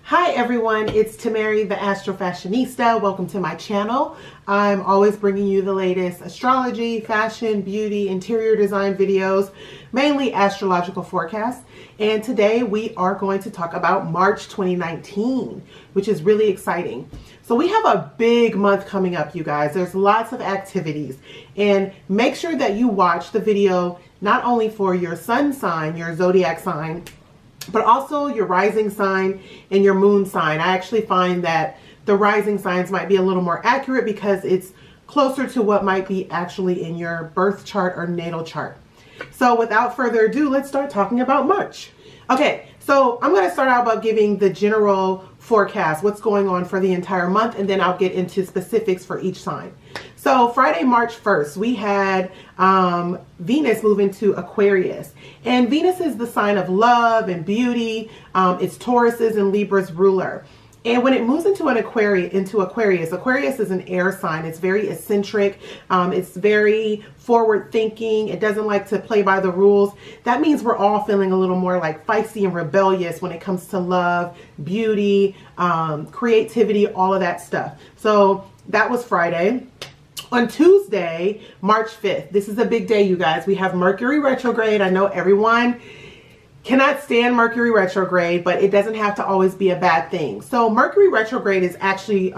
Hi everyone, it's Tamari the Astro Fashionista. Welcome to my channel. I'm always bringing you the latest astrology, fashion, beauty, interior design videos, mainly astrological forecasts. And today we are going to talk about March 2019, which is really exciting. So we have a big month coming up, you guys. There's lots of activities, and make sure that you watch the video not only for your sun sign, your zodiac sign, but also your rising sign and your moon sign. I actually find that the rising signs might be a little more accurate because it's closer to what might be actually in your birth chart or natal chart. So without further ado, let's start talking about March. Okay, so I'm going to start out by giving the general forecast, what's going on for the entire month, and then I'll get into specifics for each sign. So Friday, March 1st, we had Venus move into Aquarius. And Venus is the sign of love and beauty. It's Taurus's and Libra's ruler. And when it moves into Aquarius, Aquarius is an air sign. It's very eccentric. It's very forward thinking. It doesn't like to play by the rules. That means we're all feeling a little more like feisty and rebellious when it comes to love, beauty, creativity, all of that stuff. So that was Friday. On Tuesday, March 5th, this is a big day, you guys. We have Mercury retrograde. I know everyone cannot stand Mercury retrograde, but it doesn't have to always be a bad thing. So Mercury retrograde is actually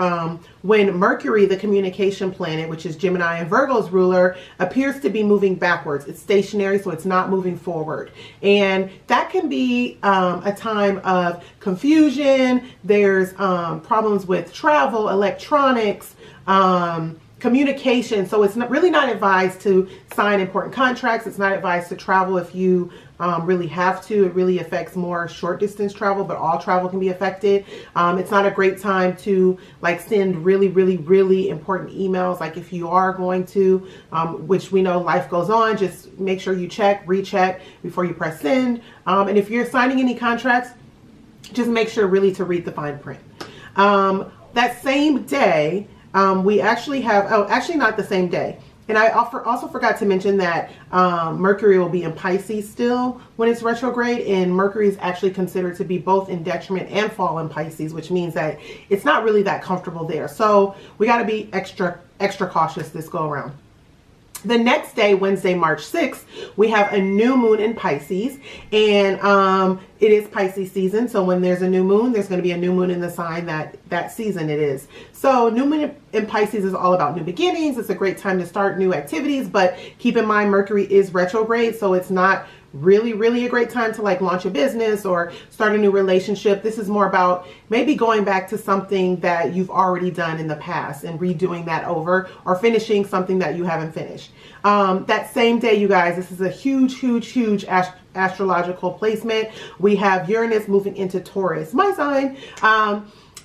when Mercury, the communication planet, which is Gemini and Virgo's ruler, appears to be moving backwards. It's stationary, so it's not moving forward. And that can be a time of confusion. There's problems with travel, electronics, communication. So it's really not advised to sign important contracts. It's not advised to travel if you really have to. It really affects more short distance travel, but all travel can be affected. It's not a great time to like send really important emails. Like if you are going to, which we know life goes on, just make sure you recheck before you press send. And if you're signing any contracts, just make sure really to read the fine print. That same day, we actually have, actually not the same day. And I also forgot to mention that Mercury will be in Pisces still when it's retrograde, and Mercury is actually considered to be both in detriment and fall in Pisces, which means that it's not really that comfortable there. So we got to be extra cautious this go around. The next day, Wednesday, March 6th, we have a new moon in Pisces, and it is Pisces season. So when there's a new moon, there's going to be a new moon in the sign that season it is. So new moon in Pisces is all about new beginnings. It's a great time to start new activities, but keep in mind Mercury is retrograde, so it's not really a great time to like launch a business or start a new relationship. This is more about maybe going back to something that you've already done in the past and redoing that over, or finishing something that you haven't finished. That same day, you guys, this is a huge astrological placement. We have Uranus moving into Taurus, my sign.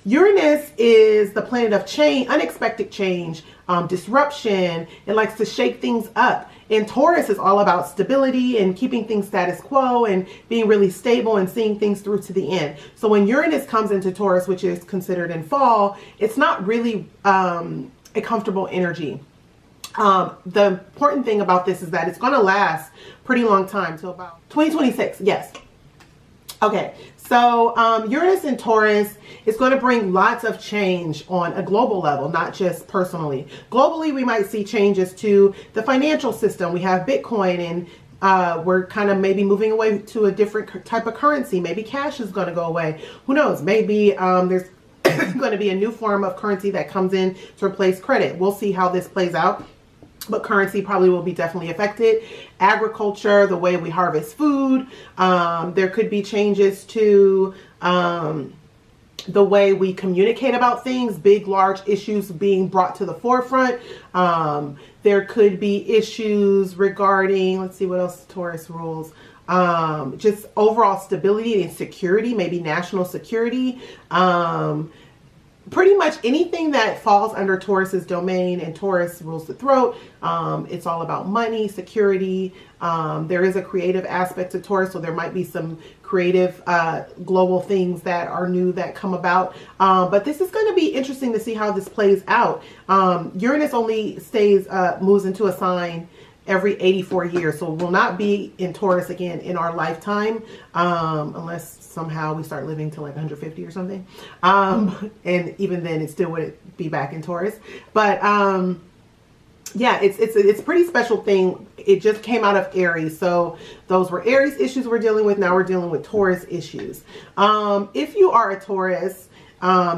Uranus is the planet of change, unexpected change, disruption. It likes to shake things up. And Taurus is all about stability and keeping things status quo and being really stable and seeing things through to the end. So when Uranus comes into Taurus, which is considered in fall, it's not really a comfortable energy. The important thing about this is that it's going to last pretty long time, till about 2026. Yes. Okay, so Uranus in Taurus is going to bring lots of change on a global level, not just personally. Globally, we might see changes to the financial system. We have Bitcoin, and we're kind of maybe moving away to a different type of currency. Maybe cash is going to go away. Who knows? Maybe there's going to be a new form of currency that comes in to replace credit. We'll see how this plays out. But currency probably will be definitely affected. Agriculture, the way we harvest food. There could be changes to the way we communicate about things. Big, large issues being brought to the forefront. There could be issues regarding, let's see what else Taurus rules. Just overall stability and security, maybe national security. Pretty much anything that falls under Taurus's domain, and Taurus rules the throat. It's all about money, security. There is a creative aspect to Taurus, so there might be some creative global things that are new that come about. But this is going to be interesting to see how this plays out. Uranus only moves into a sign every 84 years. So we'll not be in Taurus again in our lifetime, unless somehow we start living to like 150 or something. And even then it still wouldn't be back in Taurus. But yeah, it's a pretty special thing. It just came out of Aries. So those were Aries issues we're dealing with. Now we're dealing with Taurus issues. If you are a Taurus,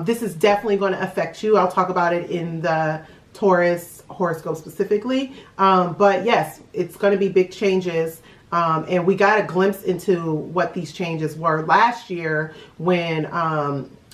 this is definitely going to affect you. I'll talk about it in the Taurus horoscope specifically. But yes, it's going to be big changes. And we got a glimpse into what these changes were last year when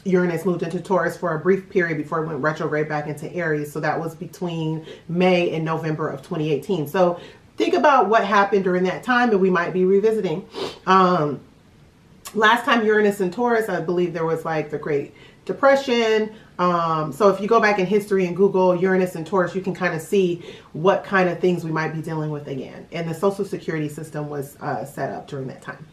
Uranus moved into Taurus for a brief period before it went retrograde back into Aries. So that was between May and November of 2018. So think about what happened during that time, and we might be revisiting. Last time Uranus in Taurus, I believe there was like the Great Depression. So if you go back in history and Google Uranus and Taurus, you can kind of see what kind of things we might be dealing with again. And the Social Security system was set up during that time.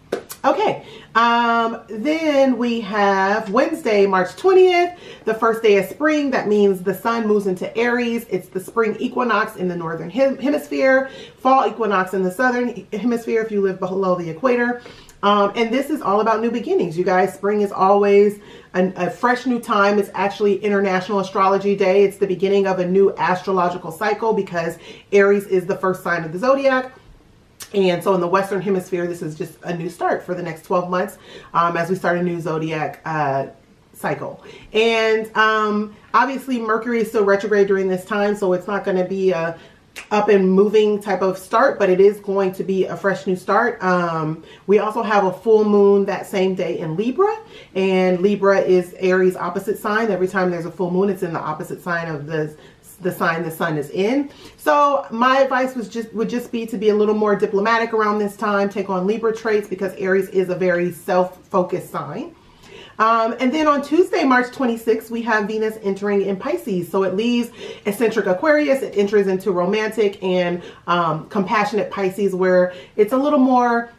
Okay, then we have Wednesday, March 20th, the first day of spring. That means the sun moves into Aries. It's the spring equinox in the northern hemisphere, fall equinox in the southern hemisphere if you live below the equator. And this is all about new beginnings, you guys. Spring is always a fresh new time. It's actually International Astrology Day. It's the beginning of a new astrological cycle because Aries is the first sign of the zodiac. And so in the Western Hemisphere, this is just a new start for the next 12 months as we start a new zodiac cycle. And obviously Mercury is still retrograde during this time, so it's not going to be a up and moving type of start, but it is going to be a fresh new start. We also have a full moon that same day in Libra, and Libra is Aries opposite sign. Every time there's a full moon, it's in the opposite sign of the sign the sun is in. So my advice would just be to be a little more diplomatic around this time, take on Libra traits, because Aries is a very self-focused sign. And then on Tuesday, March 26th, we have Venus entering in Pisces. So it leaves eccentric Aquarius. It enters into romantic and compassionate Pisces, where it's a little more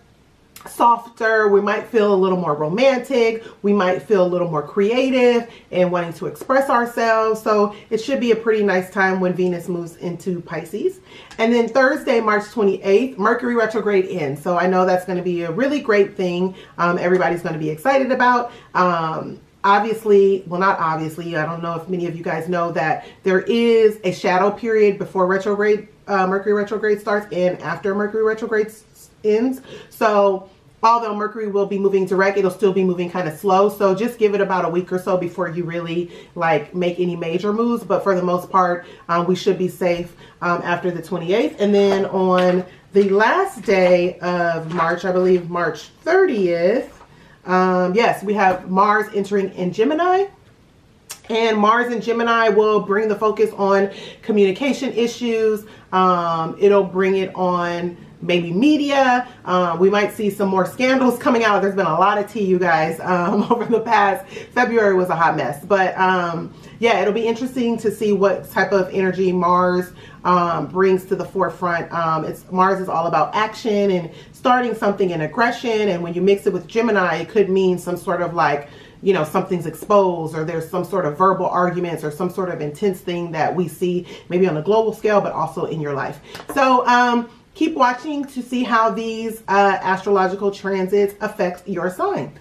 softer. We might feel a little more romantic. We might feel a little more creative and wanting to express ourselves. So it should be a pretty nice time when Venus moves into Pisces. And then Thursday, March 28th, Mercury retrograde ends. So I know that's going to be a really great thing. Everybody's going to be excited about. Obviously, well, not obviously, I don't know if many of you guys know that there is a shadow period before retrograde, Mercury retrograde starts, and after Mercury retrograde ends. So although Mercury will be moving direct, it'll still be moving kind of slow. So just give it about a week or so before you really like make any major moves. But for the most part, we should be safe after the 28th. And then on the last day of March, I believe March 30th, yes, we have Mars entering in Gemini. And Mars in Gemini will bring the focus on communication issues. It'll bring it on maybe media. We might see some more scandals coming out. There's been a lot of tea, you guys, over the past. February was a hot mess. But yeah, it'll be interesting to see what type of energy Mars brings to the forefront. Mars is all about action and starting something in aggression. And when you mix it with Gemini, it could mean some sort of like, you know, something's exposed, or there's some sort of verbal arguments or some sort of intense thing that we see maybe on a global scale, but also in your life. So keep watching to see how these astrological transits affect your sign.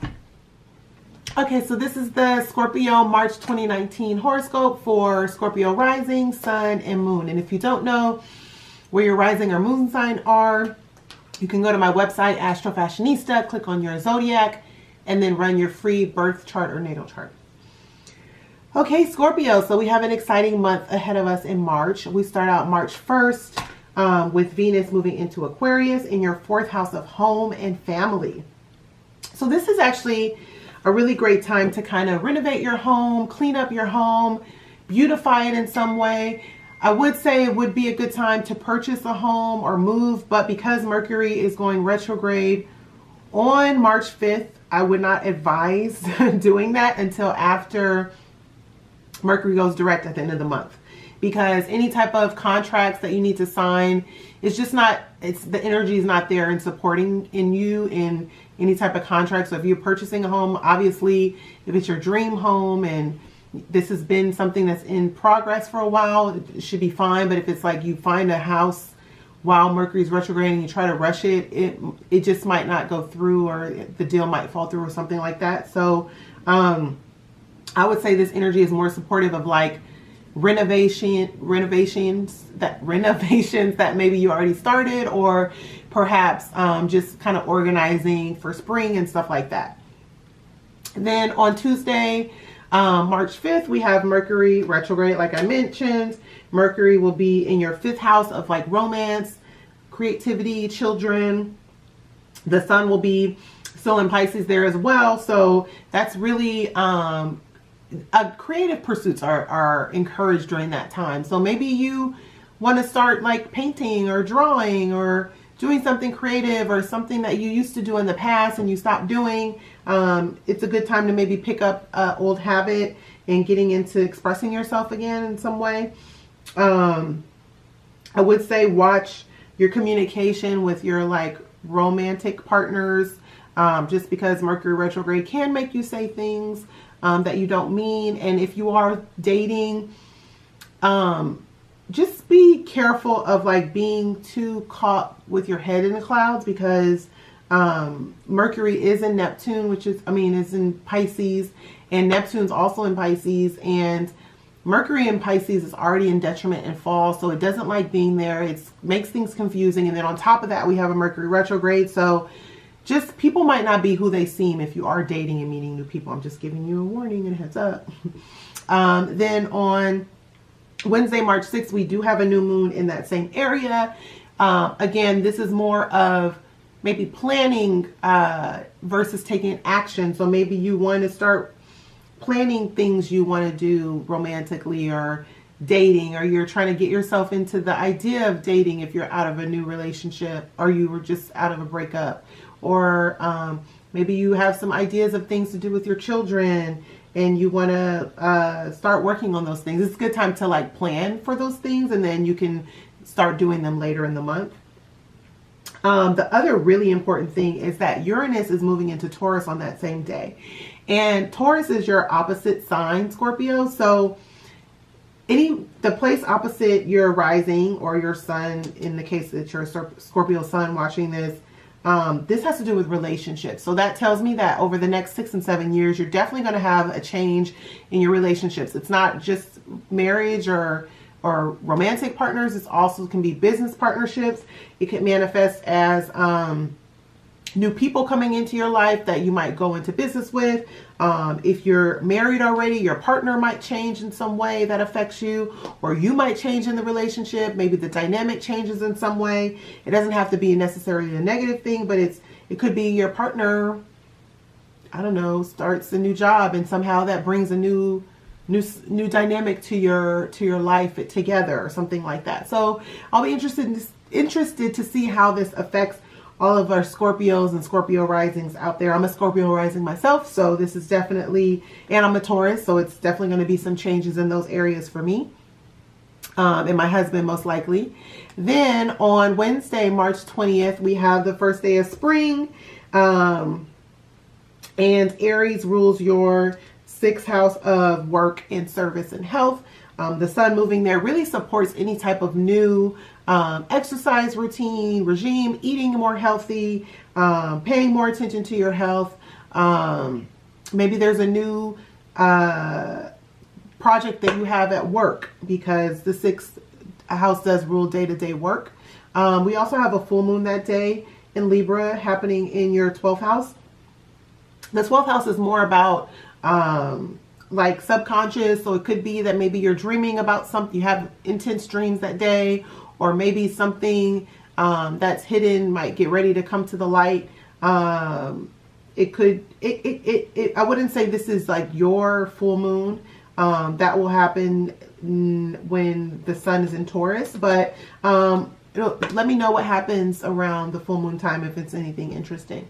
Okay, so this is the Scorpio March 2019 horoscope for Scorpio rising, sun, and moon. And if you don't know where your rising or moon sign are, you can go to my website, Astro Fashionista, click on your zodiac, and then run your free birth chart or natal chart. Okay, Scorpio, so we have an exciting month ahead of us in March. We start out March 1st with Venus moving into Aquarius in your 4th house of home and family. So this is actually a really great time to kind of renovate your home, clean up your home, beautify it in some way. I would say it would be a good time to purchase a home or move, but because Mercury is going retrograde on March 5th, I would not advise doing that until after Mercury goes direct at the end of the month, because any type of contracts that you need to sign, it's just not, the energy is not there in supporting in you in any type of contract. So if you're purchasing a home, obviously if it's your dream home and this has been something that's in progress for a while, it should be fine. But if it's like you find a house while Mercury's retrograde and you try to rush it, it just might not go through, or the deal might fall through or something like that. So I would say this energy is more supportive of like renovations that maybe you already started, or perhaps just kind of organizing for spring and stuff like that. Then on Tuesday, March 5th, we have Mercury retrograde. Like I mentioned, Mercury will be in your 5th house of like romance, creativity, children. The sun will be still in Pisces there as well. So that's really creative pursuits are encouraged during that time. So maybe you want to start like painting or drawing or doing something creative, or something that you used to do in the past and you stopped doing. It's a good time to maybe pick up an old habit and getting into expressing yourself again in some way. I would say watch your communication with your like romantic partners, just because Mercury retrograde can make you say things that you don't mean. And if you are dating, just be careful of like being too caught with your head in the clouds, because Mercury is in Neptune, which is in Pisces, and Neptune's also in Pisces, and Mercury in Pisces is already in detriment and fall, so it doesn't like being there. It makes things confusing. And then on top of that, we have a Mercury retrograde. So just people might not be who they seem if you are dating and meeting new people. I'm just giving you a warning and a heads up. Then on Wednesday, March 6th, we do have a new moon in that same area. Again, this is more of maybe planning versus taking action. So maybe you want to start planning things you want to do romantically or dating, or you're trying to get yourself into the idea of dating if you're out of a new relationship, or you were just out of a breakup, or maybe you have some ideas of things to do with your children and you want to start working on those things. It's a good time to like plan for those things, and then you can start doing them later in the month. The other really important thing is that Uranus is moving into Taurus on that same day. And Taurus is your opposite sign, Scorpio. So the place opposite your rising or your sun, in the case that you're a Scorpio sun watching this, this has to do with relationships. So that tells me that over the next 6 and 7 years, you're definitely going to have a change in your relationships. It's not just marriage or romantic partners. It's also can be business partnerships. It can manifest as new people coming into your life that you might go into business with. If you're married already, your partner might change in some way that affects you, or you might change in the relationship. Maybe the dynamic changes in some way. It doesn't have to be necessarily a negative thing, but it could be your partner, I don't know, starts a new job and somehow that brings a new dynamic to your life together, or something like that. So I'll be interested to see how this affects all of our Scorpios and Scorpio risings out there. I'm a Scorpio rising myself, so this is definitely, and I'm a Taurus, so it's definitely going to be some changes in those areas for me, and my husband most likely. Then on Wednesday, March 20th, we have the first day of spring, and Aries rules your 6th house of work and service and health. The sun moving there really supports any type of new exercise routine, regime, eating more healthy, paying more attention to your health. Maybe there's a new project that you have at work, because the 6th house does rule day-to-day work. We also have a full moon that day in Libra happening in your 12th house. The 12th house is more about like subconscious. So it could be that maybe you're dreaming about something, you have intense dreams that day, or maybe something that's hidden might get ready to come to the light. I wouldn't say this is like your full moon. That will happen when the sun is in Taurus, but let me know what happens around the full moon time if it's anything interesting.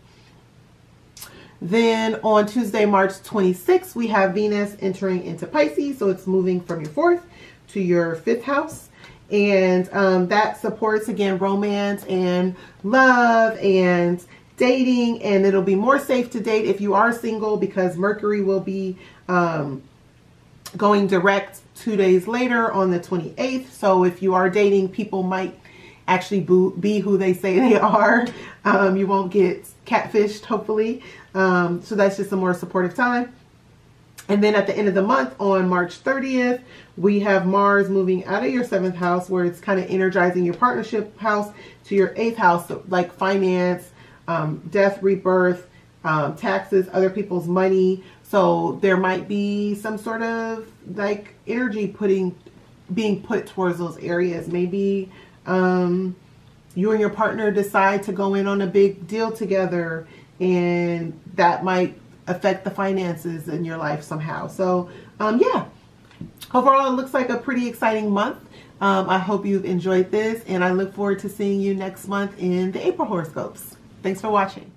Then on Tuesday, March 26th, we have Venus entering into Pisces. So it's moving from your 4th to your 5th house. And that supports, again, romance and love and dating. And it'll be more safe to date if you are single, because Mercury will be going direct 2 days later on the 28th. So if you are dating, people might actually be who they say they are. You won't get catfished, hopefully. So that's just a more supportive time. And then at the end of the month, on March 30th, we have Mars moving out of your 7th house, where it's kind of energizing your partnership house, to your 8th house, so like finance, death, rebirth, taxes, other people's money. So there might be some sort of like energy being put towards those areas. Maybe you and your partner decide to go in on a big deal together, and that might affect the finances in your life somehow. So yeah, overall it looks like a pretty exciting month. I hope you've enjoyed this, and I look forward to seeing you next month in the April horoscopes. Thanks for watching.